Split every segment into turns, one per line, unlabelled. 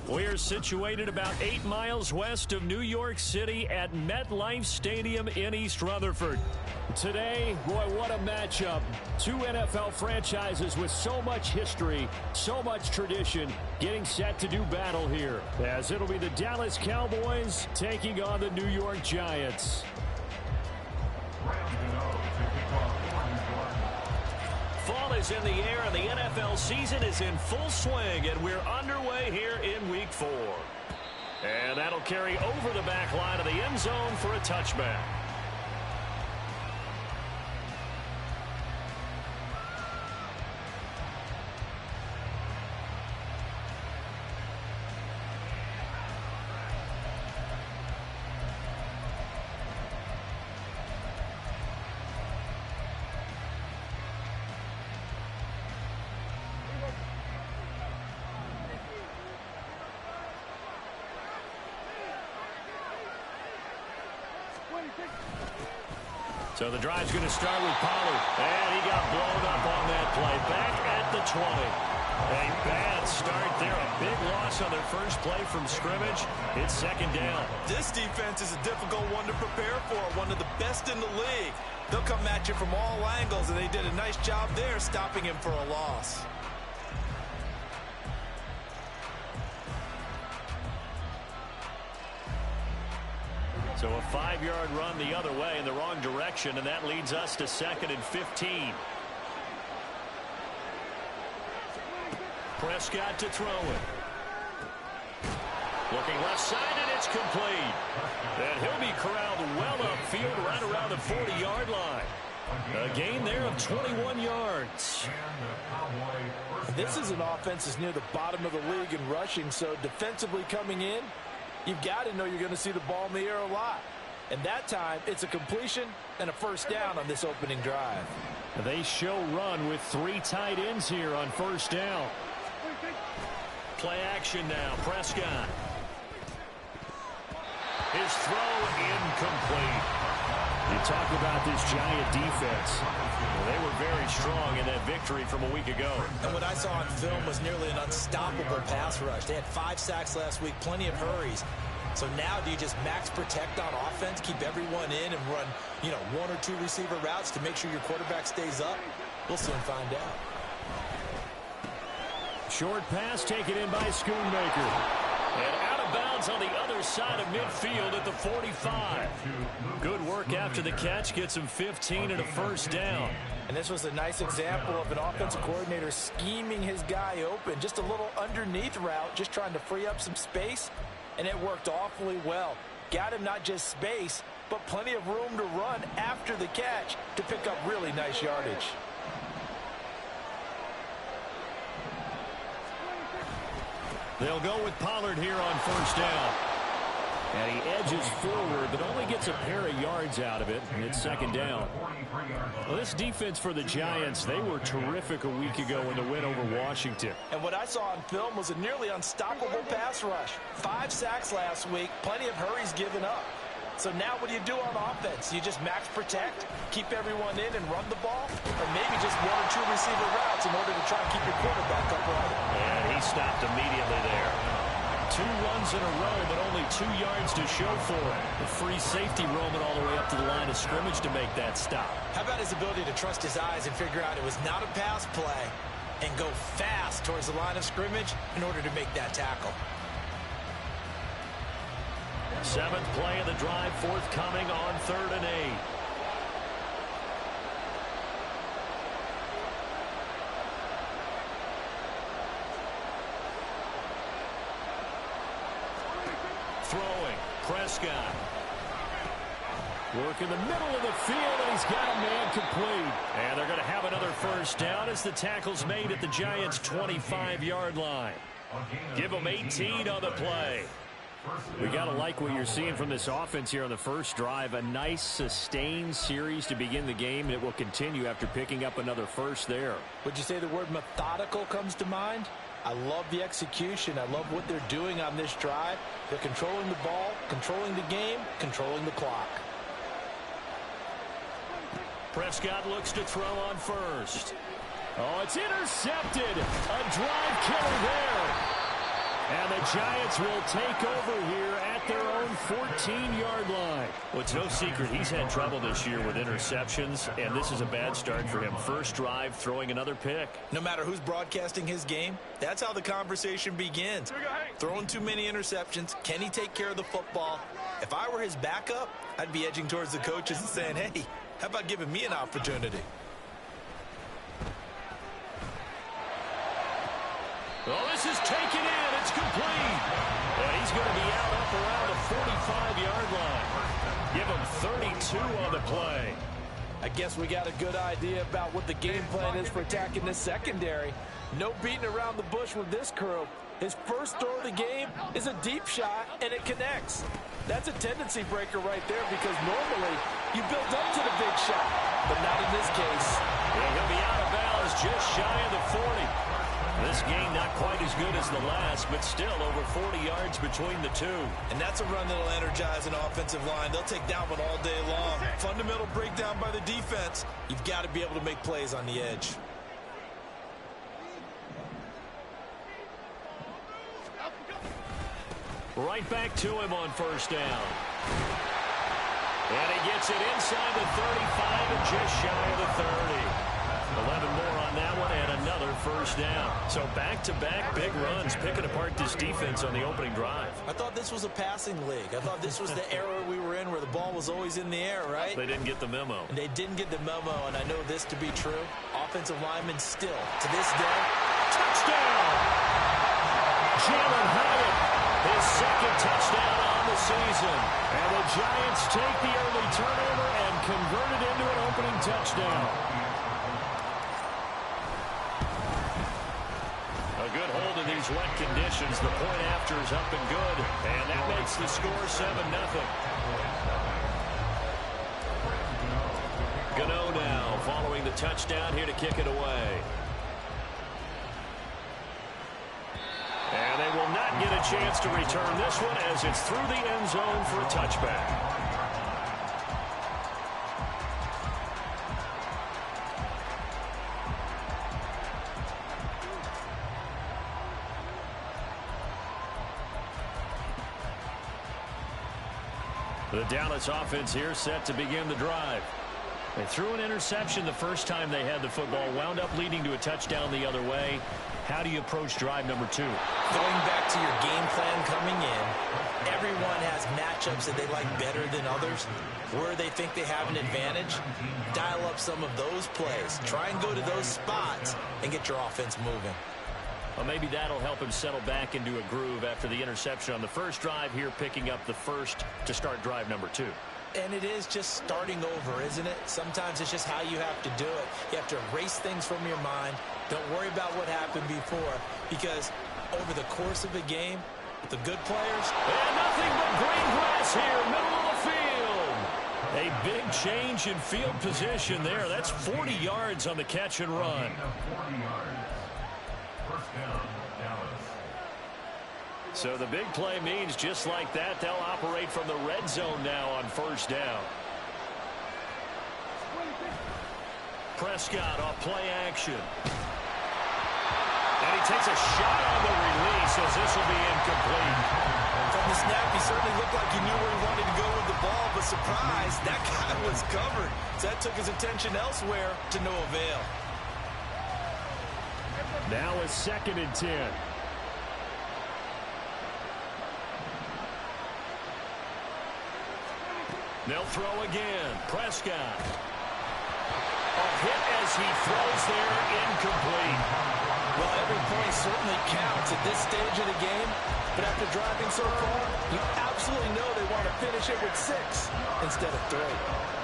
We're situated about 8 miles west of New York City at MetLife Stadium in East Rutherford. Today, boy, what a matchup. Two NFL franchises with so much history, so much tradition, getting set to do battle here, as it'll be the Dallas Cowboys taking on the New York Giants. Fall is in the air, and the NFL season is in full swing, and we're underway here in Week 4. And that'll carry over the back line of the end zone for a touchback. So the drive's going to start with Pollard. And he got blown up on that play. Back at the 20. A bad start there. A big loss on their first play from scrimmage. It's second down.
This defense is a difficult one to prepare for. One of the best in the league. They'll come at you from all angles, and they did a nice job there stopping him for a loss.
So a 5-yard run the other way in the wrong direction, and that leads us to 2nd and 15. Prescott to throw it. Looking left side, and it's complete. And he'll be corralled well upfield right around the 40-yard line. A gain there of 21 yards.
This is an offense that's near the bottom of the league in rushing, so defensively coming in, you've got to know you're going to see the ball in the air a lot. And that time, it's a completion and a first down on this opening drive.
They show run with 3 tight ends here on first down. Play action now. Prescott. His throw incomplete. You talk about this Giant defense. Well, they were very strong in that victory from a week ago.
And what I saw on film was nearly an unstoppable pass rush. They had 5 sacks last week, plenty of hurries. So now do you just max protect on offense, keep everyone in, and run, 1 or 2 receiver routes to make sure your quarterback stays up? We'll soon find out.
Short pass taken in by Schoonmaker. And out of bounds on the other side of midfield at the 45. Good work after the catch. Gets him 15 and a first down.
And this was a nice example of an offensive coordinator scheming his guy open. Just a little underneath route, just trying to free up some space. And it worked awfully well. Got him not just space, but plenty of room to run after the catch to pick up really nice yardage.
They'll go with Pollard here on first down. And he edges forward, but only gets a pair of yards out of it, and it's second down. Well, this defense for the Giants, they were terrific a week ago in the win over Washington.
And what I saw on film was a nearly unstoppable pass rush. 5 sacks last week, plenty of hurries given up. So now what do you do on offense? You just max protect, keep everyone in and run the ball? Or maybe just 1 or 2 receiver routes in order to try and keep your quarterback upright?
And he stopped immediately there. 2 runs in a row, but only 2 yards to show for it. The free safety roaming all the way up to the line of scrimmage to make that stop.
How about his ability to trust his eyes and figure out it was not a pass play and go fast towards the line of scrimmage in order to make that tackle?
7th play of the drive, forthcoming on 3rd and 8. Throwing, Prescott. Work in the middle of the field, and he's got a man complete. And they're going to have another first down as the tackle's made at the Giants' 25-yard line. Give them 18 on the play. We got to like what you're seeing from this offense here on the first drive. A nice, sustained series to begin the game, and it will continue after picking up another first there.
Would you say the word methodical comes to mind? I love the execution. I love what they're doing on this drive. They're controlling the ball, controlling the game, controlling the clock.
Prescott looks to throw on first. Oh, it's intercepted. A drive killer there. And the Giants will take over here at their own 14-yard line. Well, it's no secret he's had trouble this year with interceptions, and this is a bad start for him. First drive, throwing another pick.
No matter who's broadcasting his game, that's how the conversation begins. Throwing too many interceptions. Can he take care of the football? If I were his backup, I'd be edging towards the coaches and saying, hey, how about giving me an opportunity?
Well, this is taken in. It's complete. And he's going to be out up around the 45-yard line. Give him 32 on the play.
I guess we got a good idea about what the game plan is for attacking this secondary. No beating around the bush with this crew. His first throw of the game is a deep shot, and it connects. That's a tendency breaker right there because normally you build up to the big shot, but not in this case.
Yeah, he'll be out of bounds just shy of the 40. This game not quite as good as the last, but still over 40 yards between the two.
And that's a run that'll energize an offensive line. They'll take that one all day long. Fundamental breakdown by the defense. You've got to be able to make plays on the edge.
Right back to him on first down. And he gets it inside the 35 and just shy of the 30. 11 more on that one and another first down. So back-to-back big runs, picking apart this defense on the opening drive.
I thought this was a passing league. I thought this was the era we were in where the ball was always in the air, right?
They didn't get the memo.
And they didn't get the memo, and I know this to be true. Offensive linemen still, to this day,
touchdown! Jalen Hyatt, his second touchdown on the season. And the Giants take the early turnover and convert it into an opening touchdown. A good hold in these wet conditions. The point after is up and good. And that makes the score 7-0. Gano now following the touchdown here to kick it away. And they will not get a chance to return this one as it's through the end zone for a touchback. The Dallas offense here set to begin the drive. They threw an interception the first time they had the football, wound up leading to a touchdown the other way. How do you approach drive number 2?
Going back to your game plan coming in, everyone has matchups that they like better than others. Where they think they have an advantage, dial up some of those plays. Try and go to those spots and get your offense moving.
Well, maybe that'll help him settle back into a groove after the interception on the first drive here, picking up the first to start drive number 2.
And it is just starting over, isn't it? Sometimes it's just how you have to do it. You have to erase things from your mind. Don't worry about what happened before, because over the course of a game, the good players...
And nothing but green grass here, middle of the field. A big change in field position there. That's 40 yards on the catch and run. So the big play means just like that, they'll operate from the red zone now on first down. Prescott off play action. And he takes a shot on the release as this will be incomplete.
From the snap, he certainly looked like he knew where he wanted to go with the ball, but surprise, that guy was covered. So that took his attention elsewhere to no avail.
Now a 2nd and 10. They'll throw again. Prescott. A hit as he throws there, incomplete.
Well, every point certainly counts at this stage of the game, but after driving so far, you absolutely know they want to finish it with 6 instead of 3.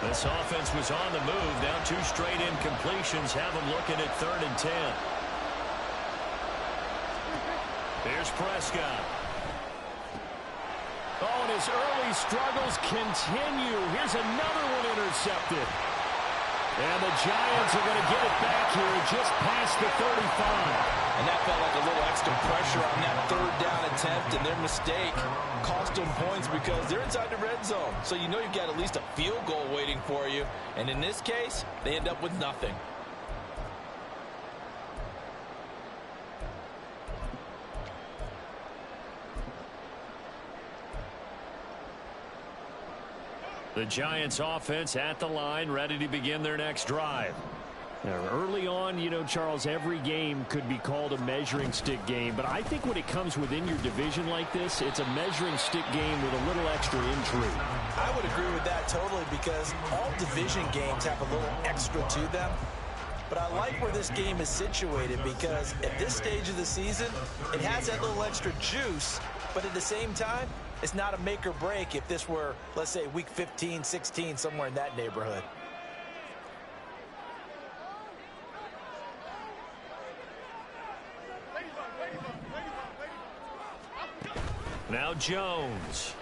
This offense was on the move. Now 2 straight incompletions have them looking at 3rd and 10. Here's Prescott. Oh, and his early struggles continue. Here's another one intercepted. And the Giants are going to get it back here just past the 35.
And that felt like a little extra pressure on that 3rd down attempt, and their mistake cost them points because they're inside the red zone. So you know you've got at least a field goal waiting for you. And in this case, they end up with nothing.
The Giants offense at the line, ready to begin their next drive. Now, early on, you know, Charles, every game could be called a measuring stick game. But I think when it comes within your division like this, it's a measuring stick game with a little extra intrigue.
I would agree with that totally because all division games have a little extra to them. But I like where this game is situated because at this stage of the season, it has that little extra juice. But at the same time, it's not a make or break if this were, let's say, week 15, 16, somewhere in that neighborhood.
Now Jones.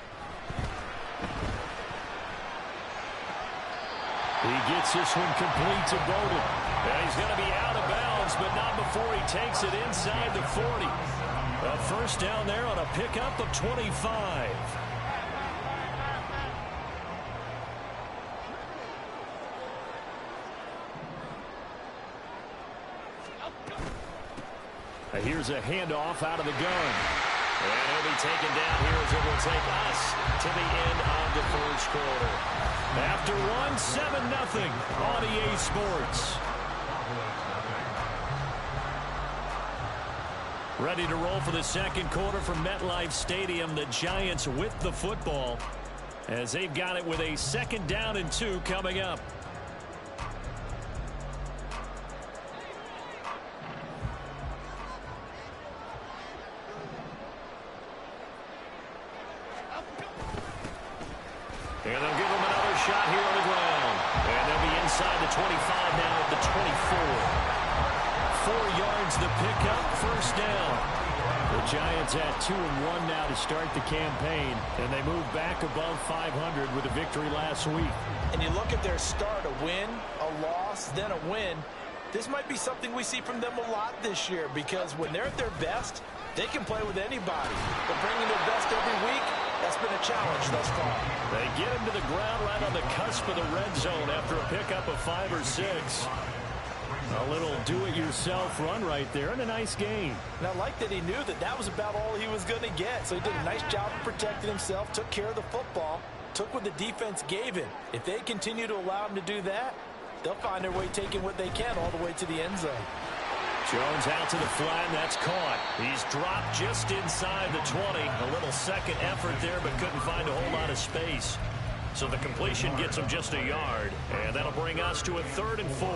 He gets this one complete to Bowden. And he's going to be out of bounds, but not before he takes it inside the 40. A first down there on a pickup of 25. Here's a handoff out of the gun. And he'll be taken down here as it will take us to the end of the first quarter. After one, 7-0 on EA Sports. Ready to roll for the second quarter from MetLife Stadium. The Giants with the football as they've got it with a 2nd down and 2 coming up. And they'll give him another shot here on the ground. And they'll be inside the 25 now at the 24. 4 yards the pickup, first down. The Giants at 2-1 now to start the campaign. And they move back above 500 with a victory last week.
And you look at their start, a win, a loss, then a win. This might be something we see from them a lot this year because when they're at their best, they can play with anybody. But bringing their best every week, that's been a challenge thus far.
They get him to the ground right on the cusp of the red zone after a pickup of 5 or 6. A little do-it-yourself run right there and a nice gain.
And I like that he knew that that was about all he was going to get. So he did a nice job of protecting himself, took care of the football, took what the defense gave him. If they continue to allow him to do that, they'll find their way taking what they can all the way to the end zone.
Jones out to the flat, and that's caught. He's dropped just inside the 20. A little second effort there, but couldn't find a whole lot of space. So the completion gets him just a yard, and that'll bring us to a 3rd and 4.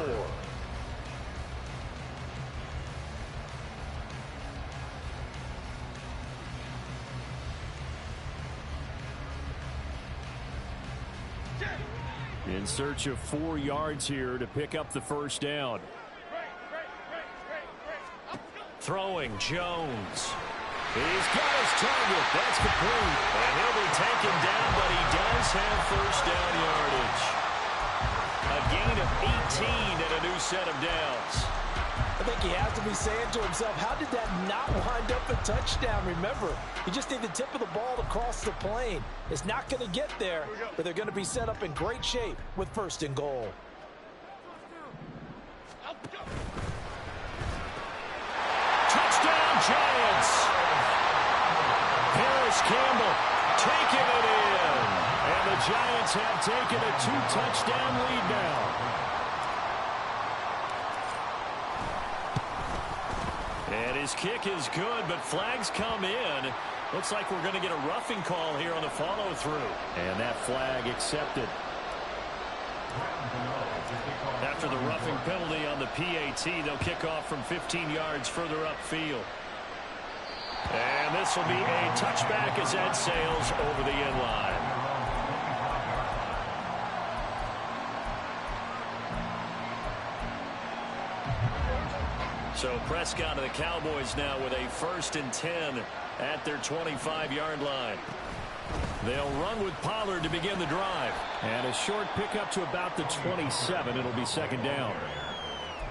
In search of 4 yards here to pick up the first down. Throwing, Jones. He's got his target. That's complete. And he'll be taken down, but he does have first down yardage. A gain of 18 and a new set of downs.
I think he has to be saying to himself, how did that not wind up a touchdown? Remember, you just need the tip of the ball to cross the plane. It's not going to get there, but they're going to be set up in great shape with 1st and goal.
Touchdown, Giants. Harris Campbell taking it in. And the Giants have taken a 2-touchdown lead now. And his kick is good, but flags come in. Looks like we're going to get a roughing call here on the follow-through. And that flag accepted. After the roughing penalty on the PAT, they'll kick off from 15 yards further upfield. And this will be a touchback as that sails over the end line. So Prescott of the Cowboys now with a 1st and 10 at their 25-yard line. They'll run with Pollard to begin the drive. And a short pickup to about the 27. It'll be 2nd down.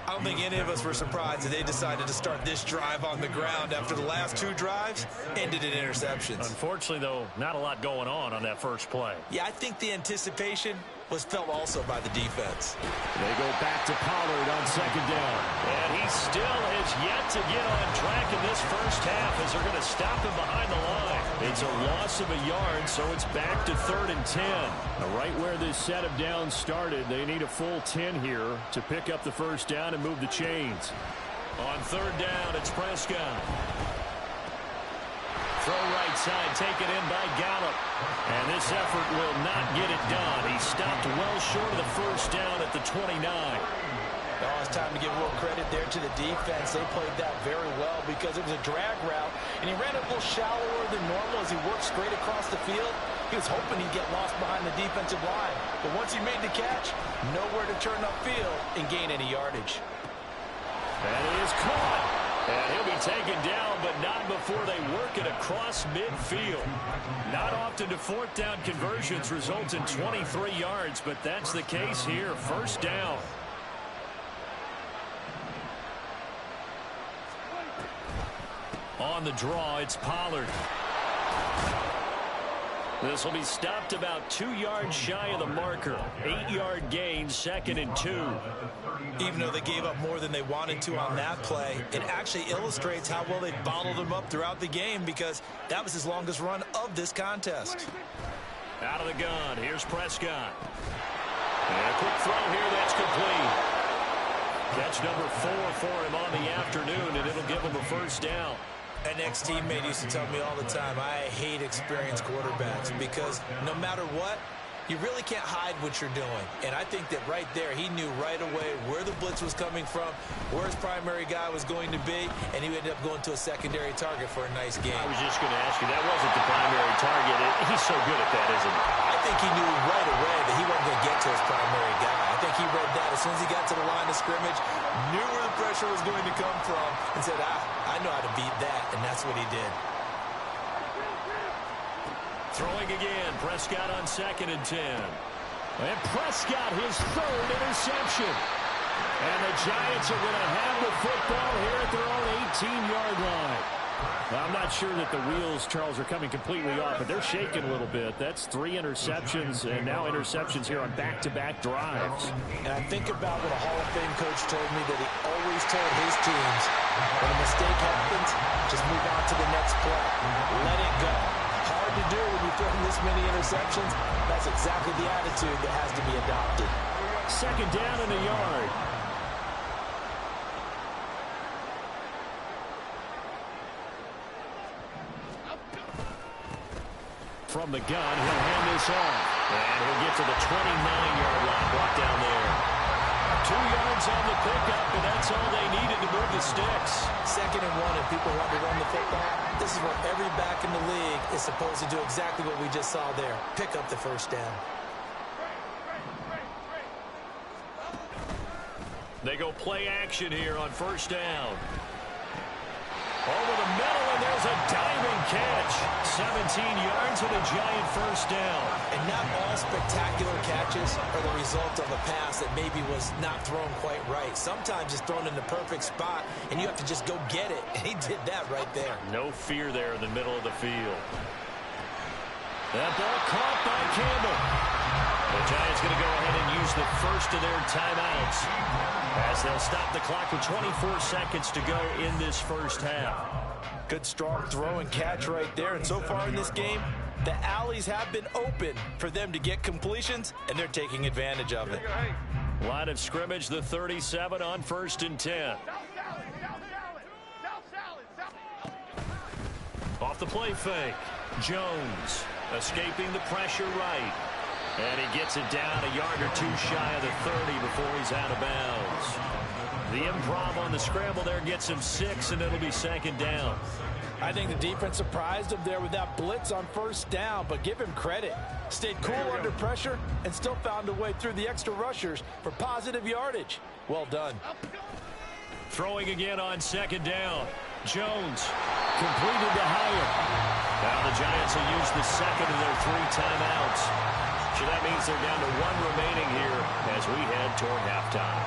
I don't think any of us were surprised that they decided to start this drive on the ground after the last 2 drives ended in interceptions.
Unfortunately, though, not a lot going on that first play.
Yeah, I think the anticipation was felt also by the defense.
They go back to Pollard on second down. And he still has yet to get on track in this first half as they're going to stop him behind the line. It's a loss of a yard, so it's back to 3rd and 10. Right where this set of downs started, they need a full 10 here to pick up the first down and move the chains. On 3rd down, it's Prescott. Throw right side, taken in by Gallup. And this effort will not get it done. He stopped well short of the first down at the 29.
Oh, it's time to give a little credit there to the defense. They played that very well because it was a drag route, and he ran a little shallower than normal as he worked straight across the field. He was hoping he'd get lost behind the defensive line. But once he made the catch, nowhere to turn upfield and gain any yardage.
That is caught. And he'll be taken down, but not before they work it across midfield. Not often do 4th down conversions result in 23 yards, but that's the case here. First down. On the draw, it's Pollard. This will be stopped about 2 yards shy of the marker. 8-yard gain, 2nd and 2.
Even though they gave up more than they wanted to on that play, it actually illustrates how well they bottled them up throughout the game because that was his longest run of this contest.
Out of the gun, here's Prescott. And a quick throw here, that's complete. Catch number 4 for him on the afternoon, and it'll give him a first down.
An ex-teammate used to tell me all the time, I hate experienced quarterbacks because no matter what, you really can't hide what you're doing. And I think that right there, he knew right away where the blitz was coming from, where his primary guy was going to be, and he ended up going to a secondary target for a nice game.
I was just going to ask you, that wasn't the primary target. He's so good at that, isn't he?
I think he knew right away that he wasn't going to get to his primary guy. I think he read that as soon as he got to the line of scrimmage, knew where the pressure was going to come from, and said, I know how to beat that, and that's what he did.
Throwing again, Prescott on 2nd and 10. And Prescott, his 3rd interception. And the Giants are going to have the football here at their own 18-yard line. Well, I'm not sure that the wheels, Charles, are coming completely off, but they're shaking a little bit. That's 3 interceptions, and now interceptions here on back-to-back drives.
And I think about what a Hall of Fame coach told me that he always told his teams, when a mistake happens, just move on to the next play. Let it go. Hard to do when you throw this many interceptions. That's exactly the attitude that has to be adopted.
2nd down and a yard. From the gun, he'll hand this off. And he'll get to the 29-yard line, brought down there. 2 yards on the pickup, and that's all they needed to move the sticks.
2nd and 1, and people want to run the football. This is where every back in the league is supposed to do exactly what we just saw there. Pick up the first down.
They go play action here on 1st down. Over the middle, and there's a diving catch. 17 yards and a Giant first down.
And not all spectacular catches are the result of a pass that maybe was not thrown quite right. Sometimes it's thrown in the perfect spot, and you have to just go get it. And he did that right there.
No fear there in the middle of the field. That ball caught by Campbell. The Giants going to go ahead and use the first of their timeouts as they'll stop the clock with 24 seconds to go in this first half.
Good strong throw and catch right there. And so far in this game, the alleys have been open for them to get completions, and they're taking advantage of it.
Line of scrimmage, the 37 on 1st and 10. Off the play fake. Jones escaping the pressure right. And he gets it down a yard or 2 shy of the 30 before he's out of bounds. The improv on the scramble there gets him 6, and it'll be 2nd down.
I think the defense surprised him there with that blitz on 1st down, but give him credit. Stayed cool under pressure and still found a way through the extra rushers for positive yardage. Well done.
Throwing again on 2nd down. Jones completed to Hyatt. Now the Giants will use the 2nd of their 3 timeouts. So that means they're down to 1 remaining here as we head toward halftime.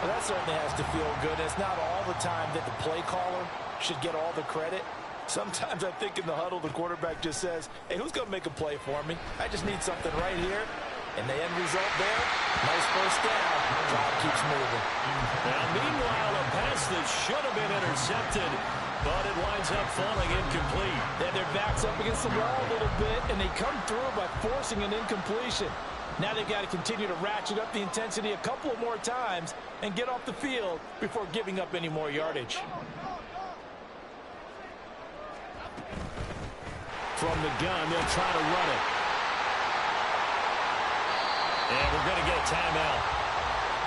Well, that certainly has to feel good. It's not all the time that the play caller should get all the credit. Sometimes I think in the huddle, the quarterback just says, hey, who's going to make a play for me? I just need something right here. And the end result there, nice first down. The drive keeps moving.
Now, meanwhile, a pass that should have been intercepted, but it winds up falling incomplete.
And their back's up against the wall a little bit, and they come through by forcing an incompletion. Now they've got to continue to ratchet up the intensity a couple of more times and get off the field before giving up any more yardage.
From the gun, they'll try to run it. And we're going to get a timeout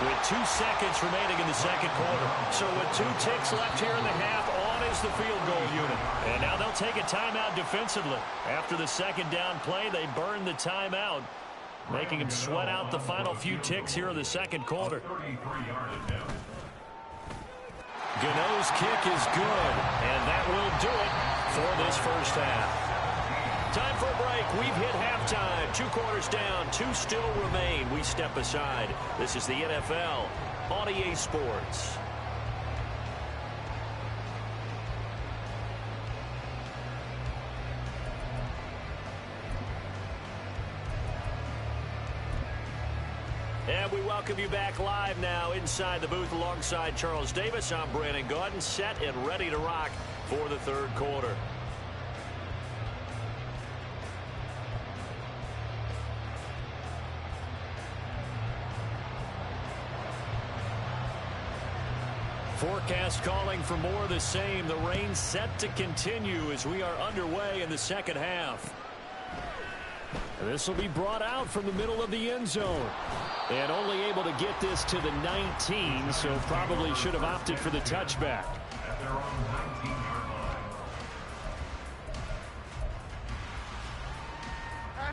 with 2 seconds remaining in the second quarter. So with 2 ticks left here in the half, on is the field goal unit. And now they'll take a timeout defensively. After the second down play, they burn the timeout, making them sweat out the final few ticks here in the second quarter. Gano's kick is good, and that will do it for this first half. Time for a break. We've hit halftime. 2 quarters down. 2 still remain. We step aside. This is the NFL on EA Sports. And we welcome you back live now inside the booth alongside Charles Davis. I'm Brandon Gaudin, set and ready to rock for the third quarter. Forecast calling for more of the same. The rain set to continue as we are underway in the second half. This will be brought out from the middle of the end zone. And only able to get this to the 19, so probably should have opted for the touchback.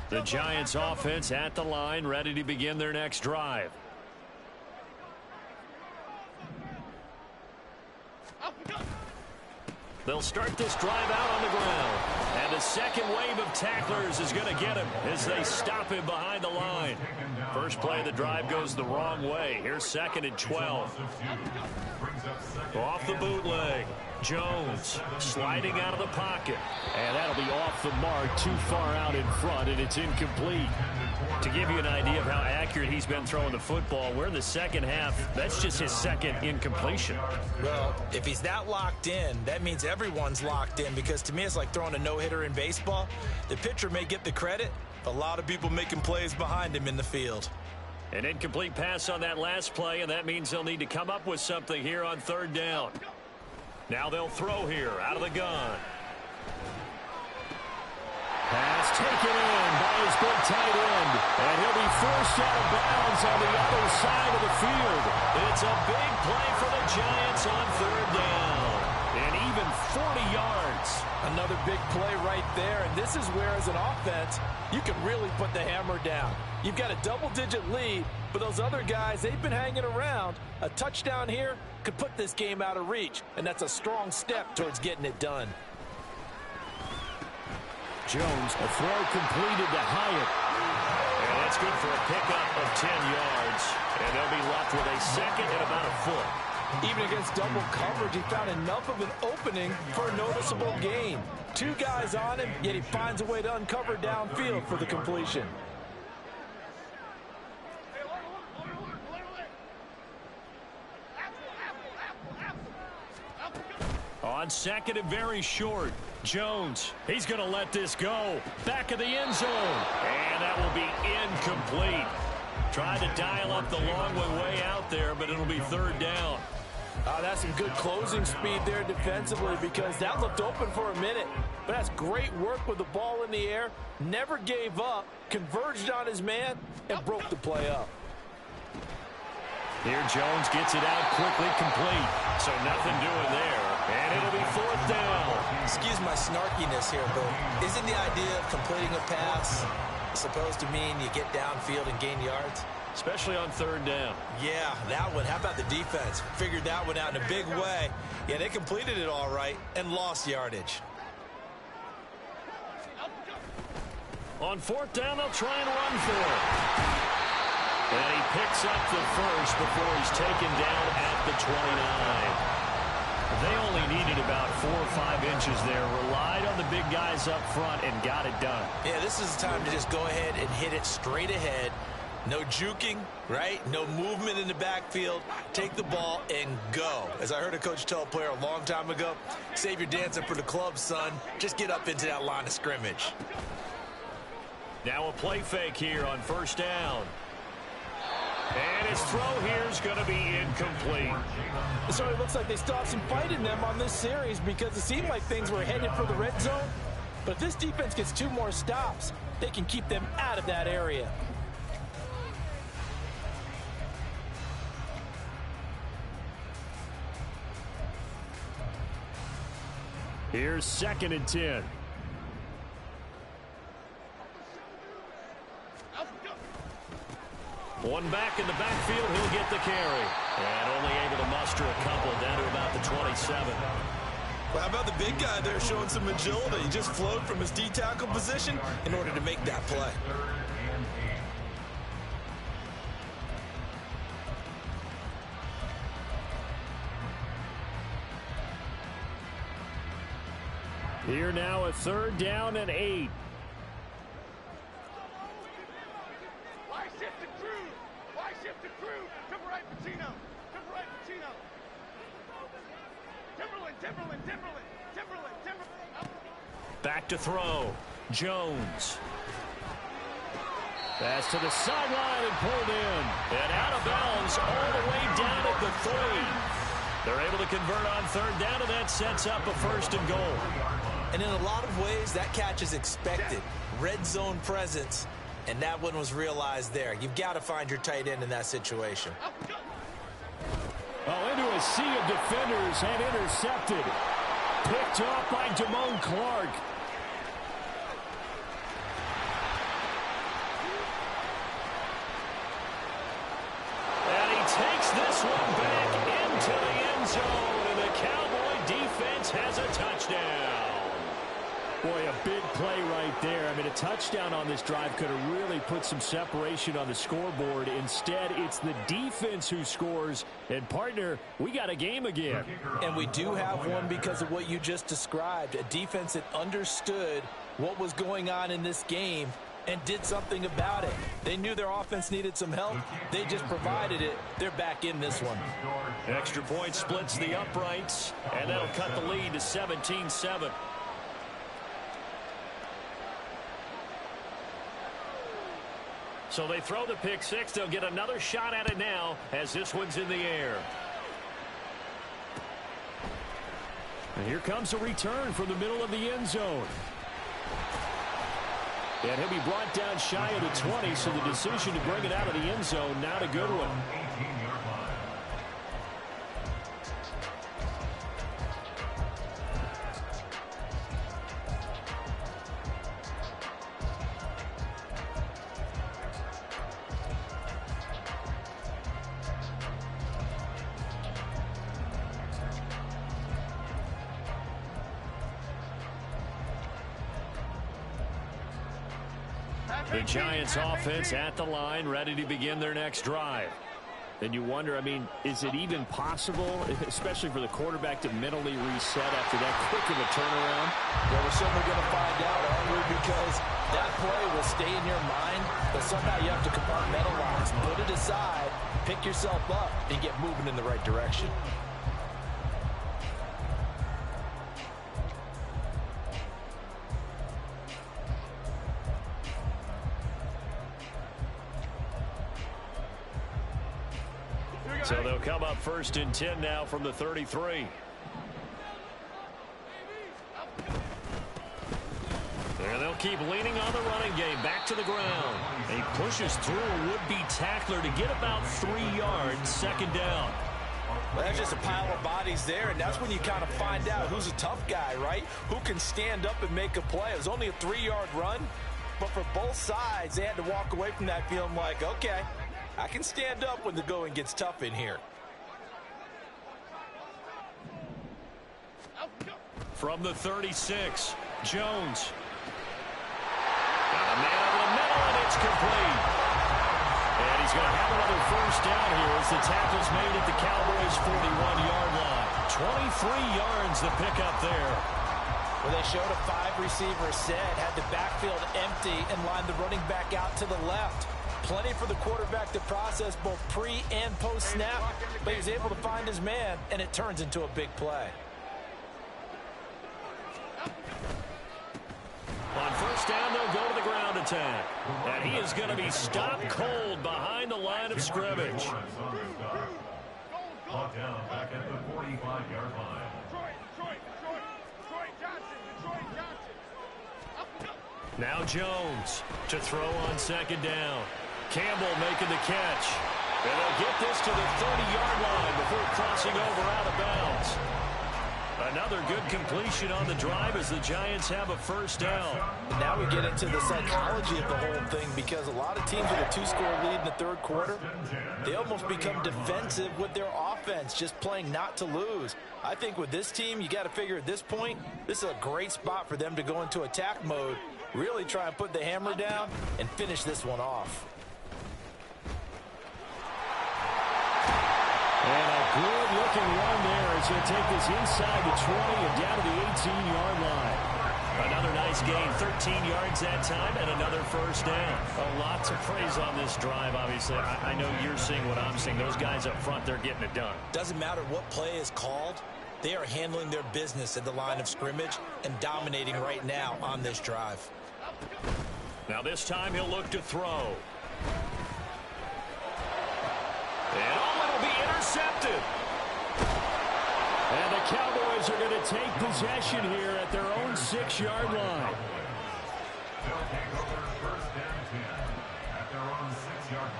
The Giants offense at the line, ready to begin their next drive. They'll start this drive out on the ground. And the second wave of tacklers is going to get him as they stop him behind the line. First play of the drive goes the wrong way. Here's 2nd and 12. Off the bootleg. Jones sliding out of the pocket. And that'll be off the mark, too far out in front, and it's incomplete. To give you an idea of how accurate he's been throwing the football, we're in the second half. That's just his second incompletion.
Well, if he's that locked in, that means everyone's locked in, because to me it's like throwing a no-hitter in baseball. The pitcher may get the credit, but a lot of people making plays behind him in the field.
An incomplete pass on that last play, and that means they'll need to come up with something here on third down. Now they'll throw here out of the gun. Pass taken in by his big tight end. And he'll be forced out of bounds on the other side of the field. It's a big play for the Giants on third down. And even 40 yards.
Another big play right there. And this is where, as an offense, you can really put the hammer down. You've got a double-digit lead, but those other guys, they've been hanging around. A touchdown here could put this game out of reach, and that's a strong step towards getting it done.
Jones, a throw completed to Hyatt. And that's good for a pickup of 10 yards. And they'll be left with a second and about a foot.
Even against double coverage, he found enough of an opening for a noticeable gain. 2 guys on him, yet he finds a way to uncover downfield for the completion.
On second and very short, Jones, he's going to let this go. Back of the end zone. And that will be incomplete. Tried to dial up the long way out there, but it'll be third down.
That's some good closing speed there defensively, because that looked open for a minute. But that's great work with the ball in the air. Never gave up, converged on his man, and broke the play up.
Here Jones gets it out quickly, complete. So nothing doing there. And it'll be fourth down.
Excuse my snarkiness here, but isn't the idea of completing a pass supposed to mean you get downfield and gain yards?
Especially on third down.
Yeah, that one. How about the defense? Figured that one out in a big way. Yeah, they completed it all right and lost yardage.
On fourth down, they'll try and run for it. And he picks up the first before he's taken down at the 29. They only needed about 4 or 5 inches there. Relied on the big guys up front and got it done.
Yeah, this is the time to just go ahead and hit it straight ahead. No juking, right? No movement in the backfield. Take the ball and go. As I heard a coach tell a player a long time ago, save your dancing for the club, son. Just get up into that line of scrimmage.
Now a play fake here on first down. And his throw here is going to be incomplete.
So it looks like they still have some fight in them on this series because it seemed like things were headed for the red zone. But if this defense gets 2 more stops, they can keep them out of that area.
Here's 2nd and 10. One back in the backfield, he'll get the carry. And only able to muster a couple down to about the 27.
Well, how about the big guy there showing some agility? He just flowed from his D-tackle position in order to make that play.
Here now a 3rd down and 8.
Why shift the crew? Why shift the crew? Timberlake Patino. Timberlake Patino. Timberland.
Back to throw. Jones. Pass to the sideline and pulled in. And out of bounds all the way down at the 3. They're able to convert on 3rd down, and that sets up a 1st and goal.
And in a lot of ways, that catch is expected. Red zone presence, and that one was realized there. You've got to find your tight end in that situation.
Oh, into a sea of defenders and intercepted. Picked off by Damone Clark. And he takes this one back into the end zone, and the Cowboy defense has a touchdown. Boy, a big play right there. I mean, a touchdown on this drive could have really put some separation on the scoreboard. Instead, it's the defense who scores. And, partner, we got a game again.
And we do have one because of what you just described. A defense that understood what was going on in this game and did something about it. They knew their offense needed some help. They just provided it. They're back in this one.
Extra point splits the uprights, and that'll cut the lead to 17-7. So they throw the pick six. They'll get another shot at it now as this one's in the air. And here comes a return from the middle of the end zone. And he'll be brought down shy of the 20, so the decision to bring it out of the end zone, not a good one. The Giants offense at the line, ready to begin their next drive. And you wonder, I mean, is it even possible, especially for the quarterback, to mentally reset after that quick of a turnaround?
Well, we're certainly going to find out, aren't we? Because that play will stay in your mind, but somehow you have to compartmentalize, put it aside, pick yourself up, and get moving in the right direction.
So they'll come up 1st and 10 now from the 33. There they'll keep leaning on the running game. Back to the ground. He pushes through a would-be tackler to get about 3 yards. 2nd down.
Well, that's just a pile of bodies there, and that's when you kind of find out who's a tough guy, right? Who can stand up and make a play. It was only a 3-yard run, but for both sides, they had to walk away from that feeling like, okay, I can stand up when the going gets tough in here.
From the 36, Jones. Got a man over the middle, and it's complete. And he He's going to have another first down here as the tackle's made at the Cowboys' 41-yard line. 23 yards the pickup there.
Well, they showed a 5-receiver set, had the backfield empty, and lined the running back out to the left. Plenty for the quarterback to process both pre- and post-snap, but he was able to find his man, and it turns into a big play.
On first down, they'll go to the ground attack. And he is going to be stopped cold behind the line of scrimmage.
Brought down back at the 45-yard line.
Detroit Johnson.
Now Jones to throw on second down. Campbell making the catch. And they'll get this to the 30-yard line before crossing over out of bounds. Another good completion on the drive as the Giants have a first down.
And now we get into the psychology of the whole thing, because a lot of teams with a 2-score lead in the third quarter, they almost become defensive with their offense, just playing not to lose. I think with this team, you got to figure at this point, this is a great spot for them to go into attack mode, really try and put the hammer down and finish this one off.
And a good-looking run there as he'll take this inside the 20 and down to the 18-yard line. Another nice gain, 13 yards that time, and another first down. A lot to praise on this drive, obviously. I know you're seeing what I'm seeing. Those guys up front, they're getting it done.
Doesn't matter what play is called. They are handling their business at the line of scrimmage and dominating right now on this drive.
Now this time he'll look to throw. And it'll be intercepted. And the Cowboys are going to take possession here at their own 6-yard line.
They'll take over first and 10 at their own 6-yard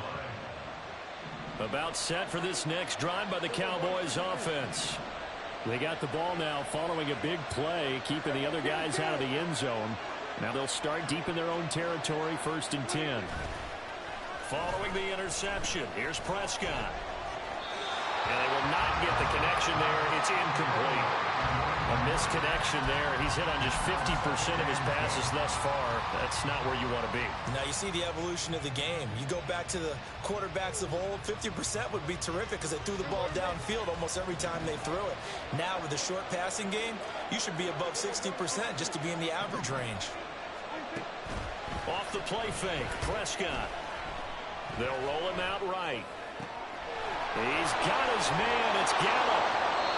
line.
About set for this next drive by the Cowboys offense. They got the ball now following a big play, keeping the other guys out of the end zone. Now they'll start deep in their own territory, first and 10. Following the interception, here's Prescott. And they will not get the connection there. It's incomplete. A misconnection there. He's hit on just 50% of his passes thus far. That's not where you want to be.
Now you see the evolution of the game. You go back to the quarterbacks of old, 50% would be terrific because they threw the ball downfield almost every time they threw it. Now with the short passing game, you should be above 60% just to be in the average range.
Off the play fake, Prescott. They'll roll him out right. He's got his man. It's Gallup.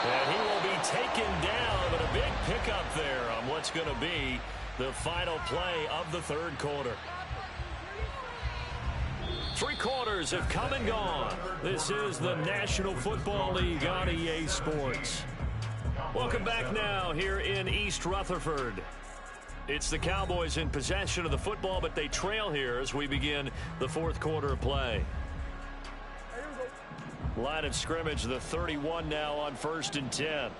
And he will be taken down, but a big pickup there on what's going to be the final play of the third quarter. 3 quarters have come and gone. This is the National Football League on EA Sports. Welcome back now here in East Rutherford. It's the Cowboys in possession of the football, but they trail here as we begin the fourth quarter of play. Line of scrimmage, the 31 now on first and 10.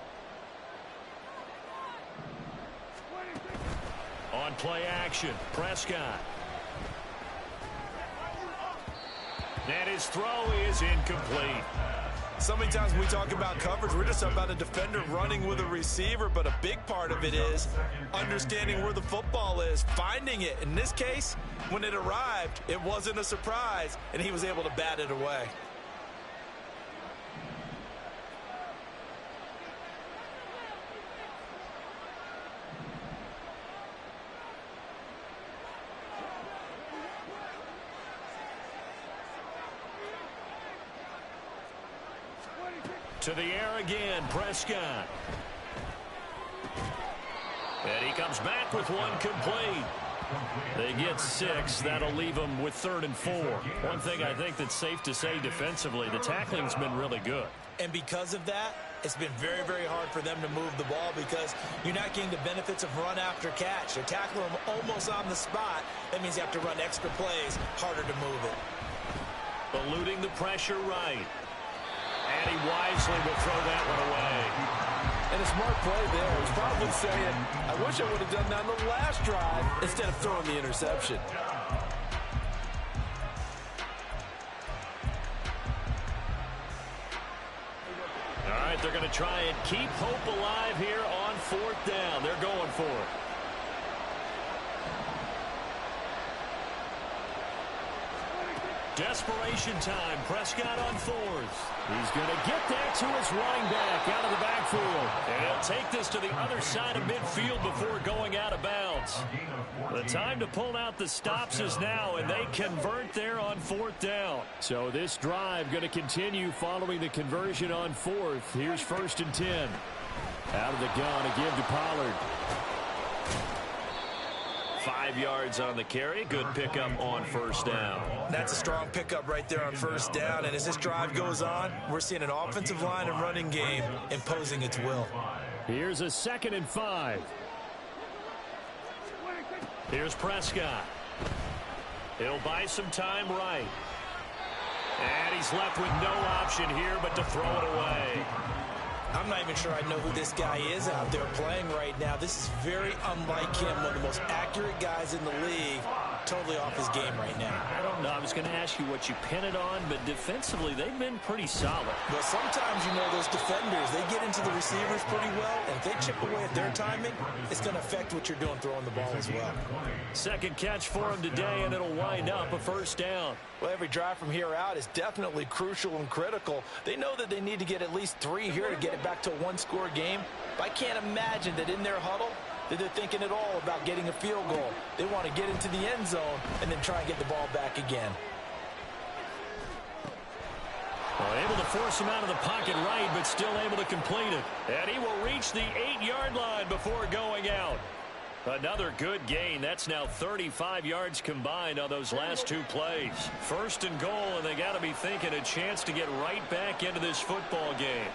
On play action, Prescott. And his throw is incomplete.
So many times when we talk about coverage, we're just talking about a defender running with a receiver, but a big part of it is understanding where the football is, finding it. In this case, when it arrived, it wasn't a surprise, and he was able to bat it away.
To the air again, Prescott. And he comes back with one complete. They get 6. That'll leave them with 3rd and 4. One thing I think that's safe to say defensively, the tackling's been really good.
And because of that, it's been very, very hard for them to move the ball because you're not getting the benefits of run after catch. They're tackling them almost on the spot. That means you have to run extra plays, harder to move it.
Eluding the pressure right. And he wisely will throw that one away.
And a smart play there. He's probably saying, I wish I would have done that on the last drive instead of throwing the interception.
All right, they're going to try and keep hope alive here on 4th down. They're going for it. Desperation time. Prescott on fourth. He's going to get that to his running back out of the backfield. And he'll take this to the other side of midfield before going out of bounds. The time to pull out the stops is now, and they convert there on fourth down. So this drive going to continue following the conversion on fourth. Here's 1st and 10. Out of the gun, a give to Pollard. 5 yards on the carry. Good pickup on 1st down.
That's a strong pickup right there on 1st down. And as this drive goes on, we're seeing an offensive line and running game imposing its will.
Here's a 2nd and 5. Here's Prescott. He'll buy some time right. And he's left with no option here but to throw it away.
I'm not even sure I know who this guy is out there playing right now. This is very unlike him, one of the most accurate guys in the league. Totally off his game right now.
I don't know. I was going to ask you what you pin it on, but defensively, they've been pretty solid.
Well, sometimes, you know, those defenders, they get into the receivers pretty well, and if they chip away at their timing, it's going to affect what you're doing throwing the ball as well.
2nd catch for him today, and it'll wind up a 1st down.
Well, every drive from here out is definitely crucial and critical. They know that they need to get at least 3 here to get it back to a one-score game. But I can't imagine that in their huddle that they're thinking at all about getting a field goal. They want to get into the end zone and then try and get the ball back again.
Well, able to force him out of the pocket right, but still able to complete it. And he will reach the 8-yard line before going out. Another good gain. That's now 35 yards combined on those last 2 plays. 1st and goal, and they got to be thinking a chance to get right back into this football game.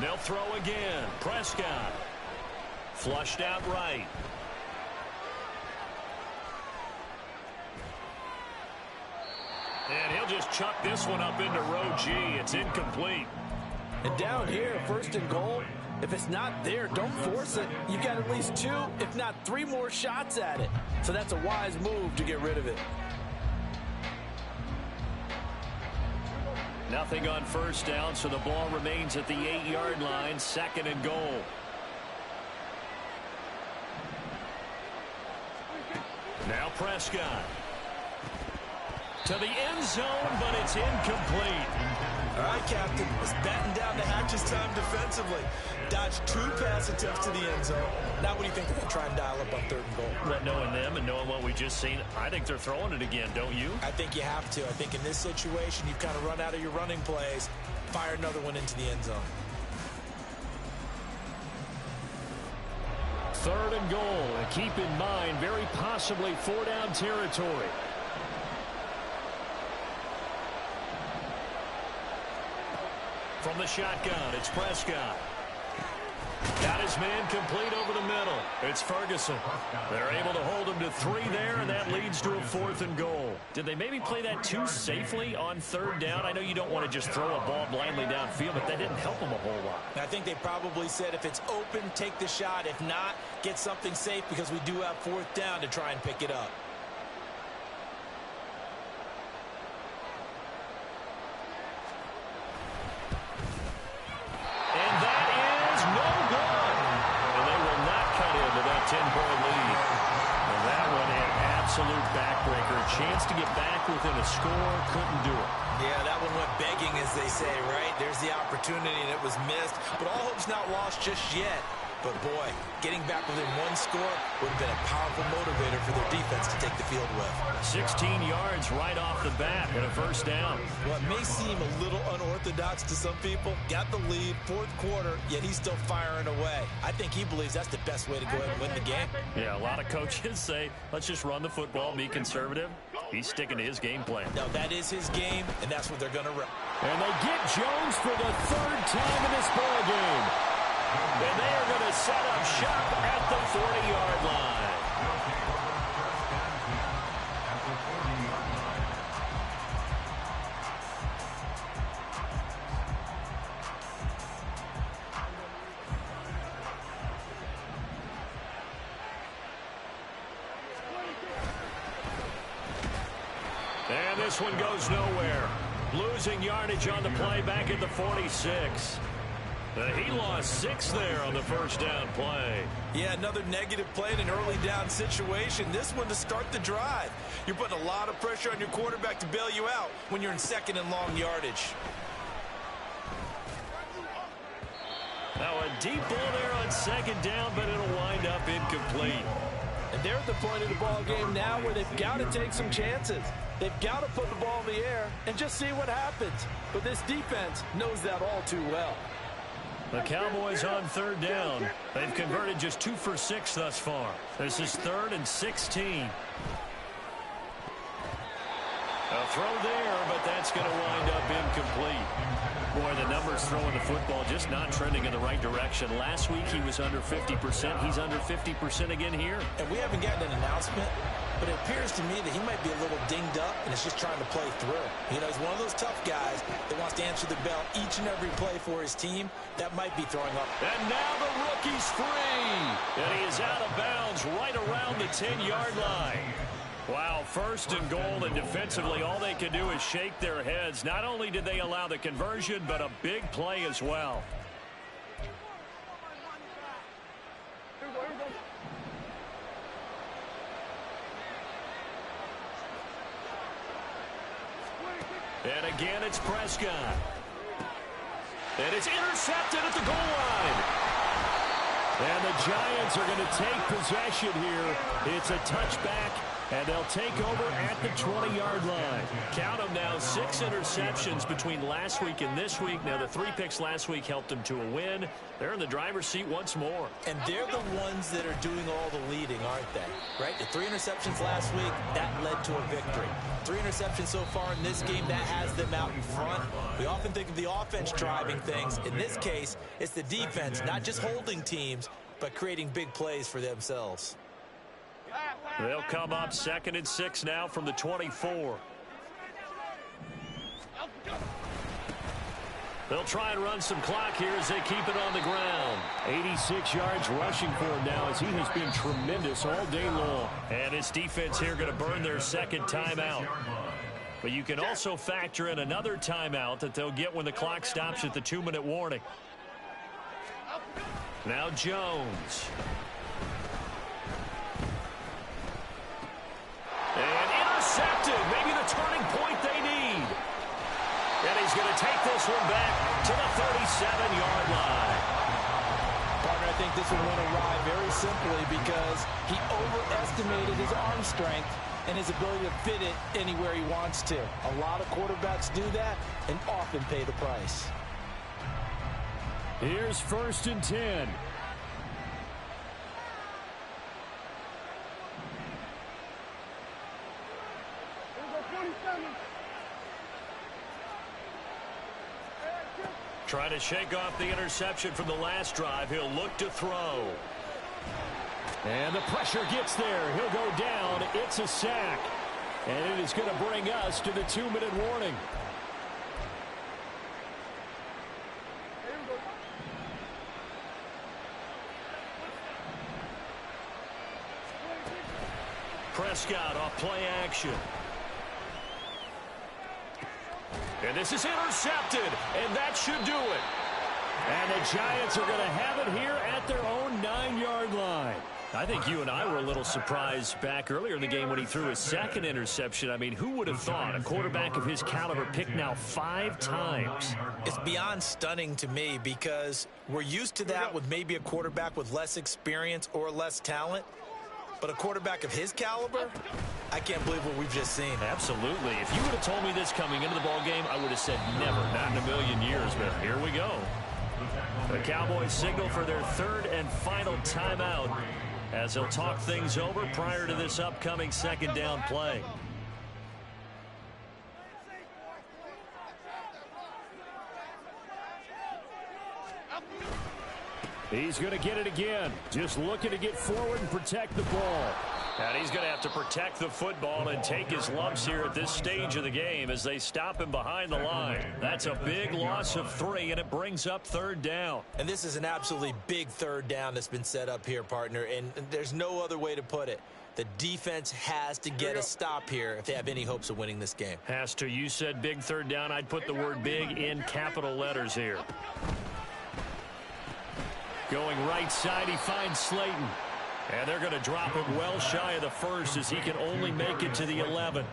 They'll throw again. Prescott. Flushed out right. And he'll just chuck this one up into row G. It's incomplete.
And down here, 1st and goal, if it's not there, don't force it. You've got at least 2, if not 3 more shots at it. So that's a wise move to get rid of it.
Nothing on 1st down, so the ball remains at the 8-yard line. 2nd and goal. Now Prescott. To the end zone, but it's incomplete.
All right, Captain. Let's batten down the hatches time defensively. Dodged 2 pass attempts to the end zone. Now what do you think they're going to try and dial up on 3rd and goal?
Well, knowing them and knowing what we just seen, I think they're throwing it again, don't you?
I think you have to. I think in this situation, you've kind of run out of your running plays. Fire another one into the end zone.
3rd and goal. And keep in mind, very possibly 4-down territory. From the shotgun, it's Prescott. Got his man complete over the middle. It's Ferguson. They're able to hold him to 3 there, and that leads to a 4th and goal. Did they maybe play that too safely on 3rd down? I know you don't want to just throw a ball blindly downfield, but that didn't help them a whole lot.
I think they probably said if it's open, take the shot. If not, get something safe because we do have 4th down to try and pick it up.
Absolute backbreaker. A chance to get back within a score. Couldn't do it.
Yeah, that one went begging, as they say, right? There's the opportunity, and it was missed. But all hope's not lost just yet. But, boy, getting back within 1 score would have been a powerful motivator for their defense to take the field with.
16 yards right off the bat and a 1st down.
Well, it may seem a little unorthodox to some people. Got the lead, 4th quarter, yet he's still firing away. I think he believes that's the best way to go ahead and win the game.
Yeah, a lot of coaches say, let's just run the football, be conservative. He's sticking to his game plan.
No, that is his game, and that's what they're going to run.
And they get Jones for the 3rd time in this ball game. And they are going to set up shop at the 40-yard line. And this one goes nowhere. Losing yardage on the play back at the 46. He lost 6 there on the first down play.
Yeah, another negative play in an early down situation. This one to start the drive. You're putting a lot of pressure on your quarterback to bail you out when you're in second and long yardage.
Now a deep ball there on second down, but it'll wind up incomplete.
And they're at the point of the ball game now where they've got to take some chances. They've got to put the ball in the air and just see what happens. But this defense knows that all too well.
The Cowboys on third down. They've converted just 2 for 6 thus far. This is 3rd and 16. A throw there, but that's going to wind up incomplete. Boy, the numbers throwing the football just not trending in the right direction. Last week he was under 50%. He's under 50% again here.
And we haven't gotten an announcement, but it appears to me that he might be a little dinged up and is just trying to play through. You know, he's one of those tough guys that wants to answer the bell each and every play for his team. That might be throwing up.
And now the rookie's free. And he is out of bounds right around the 10-yard line. Wow, 1st and goal, and defensively all they can do is shake their heads. Not only did they allow the conversion, but a big play as well. And again, it's Prescott. And it's intercepted at the goal line. And the Giants are going to take possession here. It's a touchback, and they'll take over at the 20-yard line. Count them now, 6 interceptions between last week and this week. Now, the 3 picks last week helped them to a win. They're in the driver's seat once more.
And they're the ones that are doing all the leading, aren't they? Right? The 3 interceptions last week, that led to a victory. 3 interceptions so far in this game, that has them out in front. We often think of the offense driving things. In this case, it's the defense, not just holding teams, but creating big plays for themselves.
They'll come up 2nd and 6 now from the 24. They'll try and run some clock here as they keep it on the ground. 86 yards rushing for him now as he has been tremendous all day long. And his defense here going to burn their 2nd timeout. But you can also factor in another timeout that they'll get when the clock stops at the 2-minute warning. Now Jones. And intercepted. Maybe the turning point they need. And he's going to take this one back to the 37-yard line.
Partner, I think this one went awry very simply because he overestimated his arm strength and his ability to fit it anywhere he wants to. A lot of quarterbacks do that and often pay the price.
Here's 1st and 10. Trying to shake off the interception from the last drive. He'll look to throw. And the pressure gets there. He'll go down. It's a sack. And it is going to bring us to the 2-minute warning. Prescott off play action. And this is intercepted, and that should do it. And the Giants are going to have it here at their own 9-yard line. I think you and I were a little surprised back earlier in the game when he threw his 2nd interception. I mean, who would have thought a quarterback of his caliber picked now 5 times?
It's beyond stunning to me because we're used to that with maybe a quarterback with less experience or less talent. But a quarterback of his caliber, I can't believe what we've just seen.
Absolutely. If you would have told me this coming into the ballgame, I would have said never, not in a million years. But here we go. The Cowboys signal for their 3rd and final timeout as they'll talk things over prior to this upcoming 2nd down play. He's going to get it again. Just looking to get forward and protect the ball. And he's going to have to protect the football and take his lumps here at this stage of the game as they stop him behind the line. That's a big loss of 3, and it brings up 3rd down.
And this is an absolutely big 3rd down that's been set up here, partner, and there's no other way to put it. The defense has to get a stop here if they have any hopes of winning this game.
Has to. You said big third down. I'd put the word big in capital letters here. Going right side, he finds Slayton. And they're going to drop him well shy of the first as he can only make it to the 11.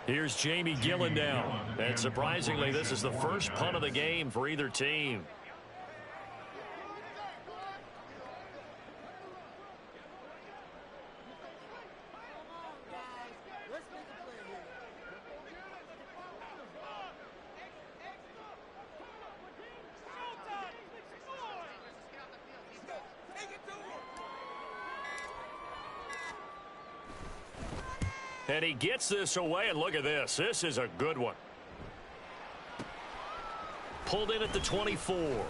Here's Jamie Gillen now. And surprisingly, this is the first punt of the game for either team. And he gets this away, and look at this. This is a good one. Pulled in at the 24.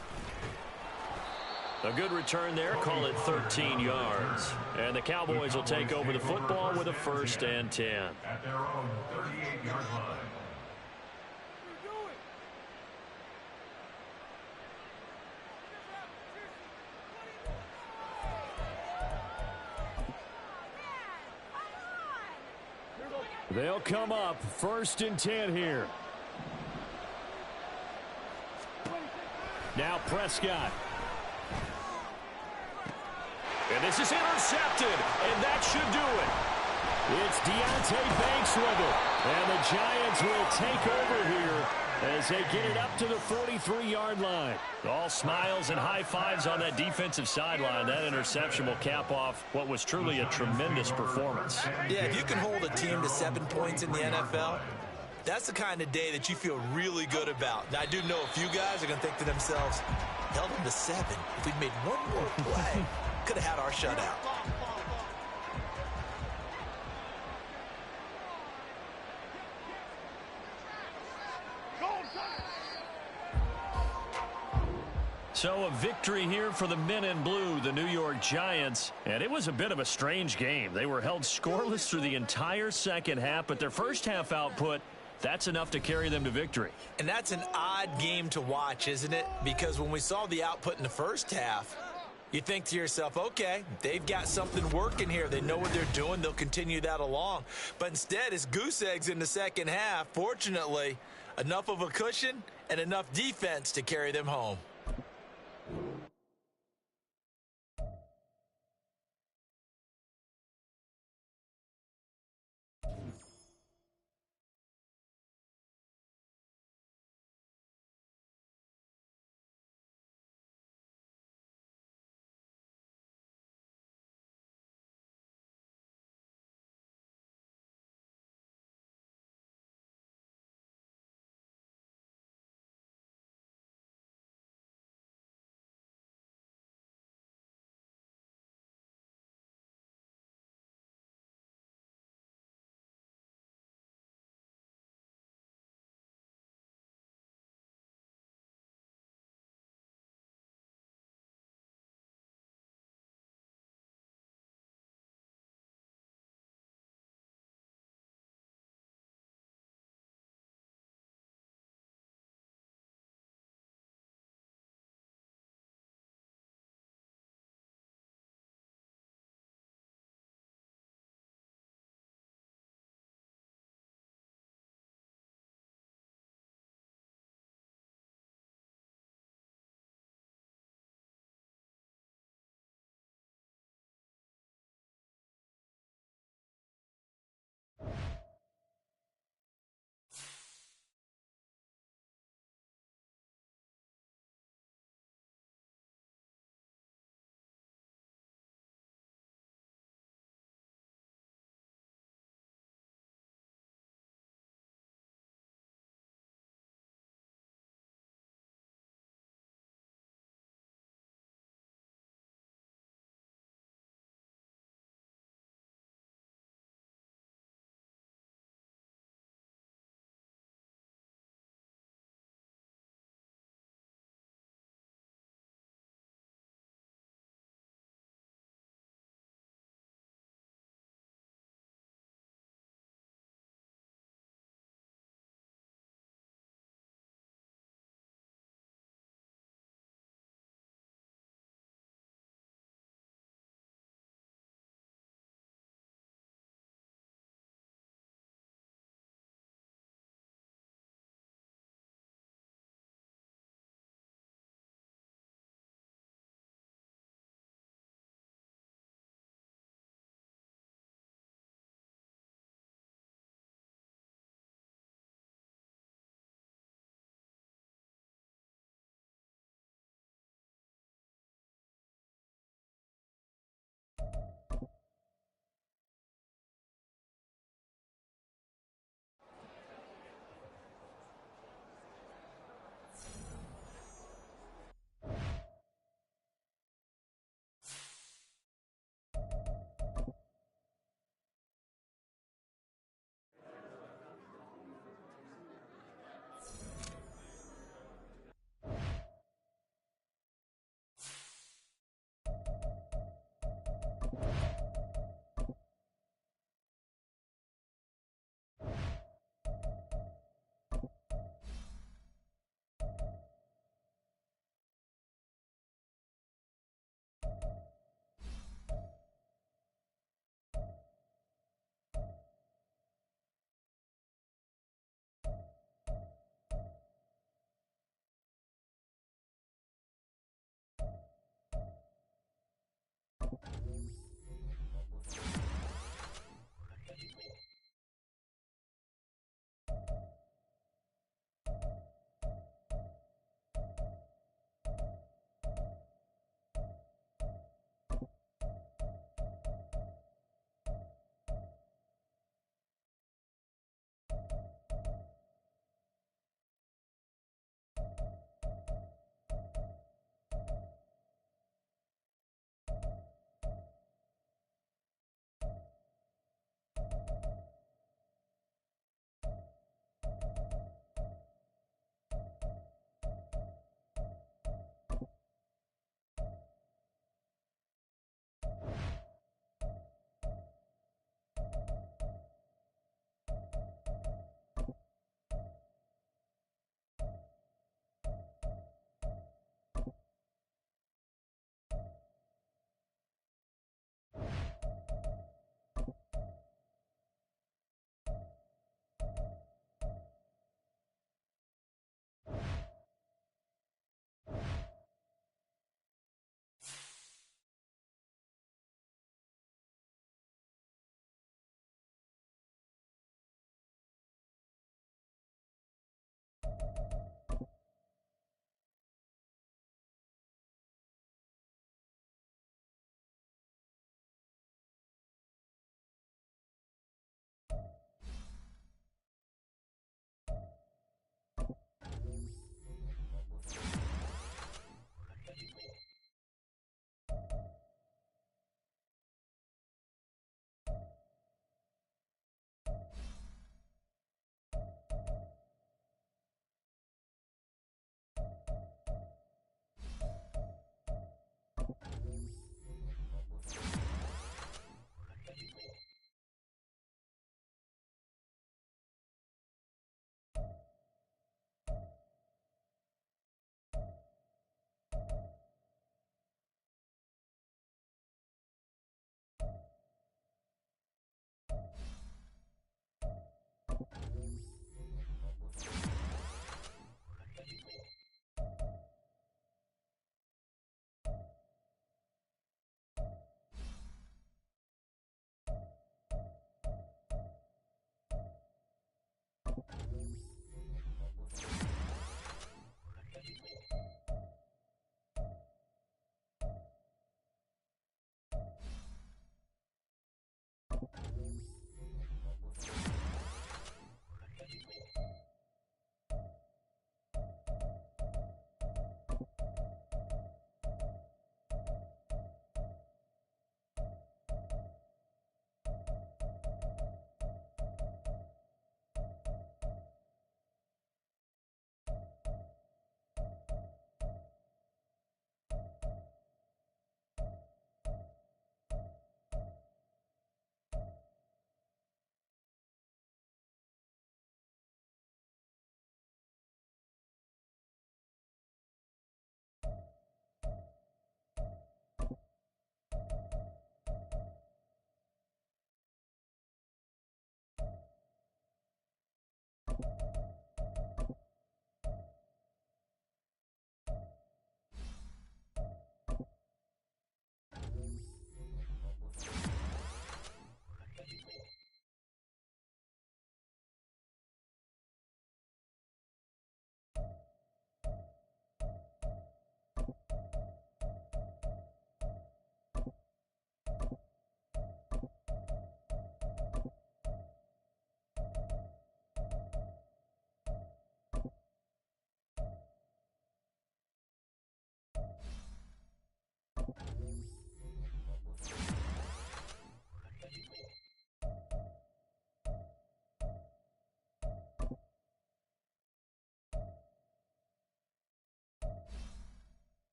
A good return there. Call it 13 yards. And the Cowboys will take over the football with a 1st and 10.
At their own 38-yard line.
They'll come up 1st and 10 here. Now Prescott. And this is intercepted, and that should do it. It's Deontay Banks with it. And the Giants will take over here as they get it up to the 43-yard line. All smiles and high fives on that defensive sideline. That interception will cap off what was truly a tremendous performance.
Yeah, if you can hold a team to 7 points in the NFL, that's the kind of day that you feel really good about. Now, I do know a few guys are going to think to themselves, held them to 7. If we'd made one more play, could have had our shutout.
So a victory here for the men in blue, the New York Giants. And it was a bit of a strange game. They were held scoreless through the entire second half, but their first half output, that's enough to carry them to victory.
And that's an odd game to watch, isn't it? Because when we saw the output in the first half, you think to yourself, okay, they've got something working here. They know what they're doing. They'll continue that along. But instead, it's goose eggs in the second half. Fortunately, enough of a cushion and enough defense to carry them home.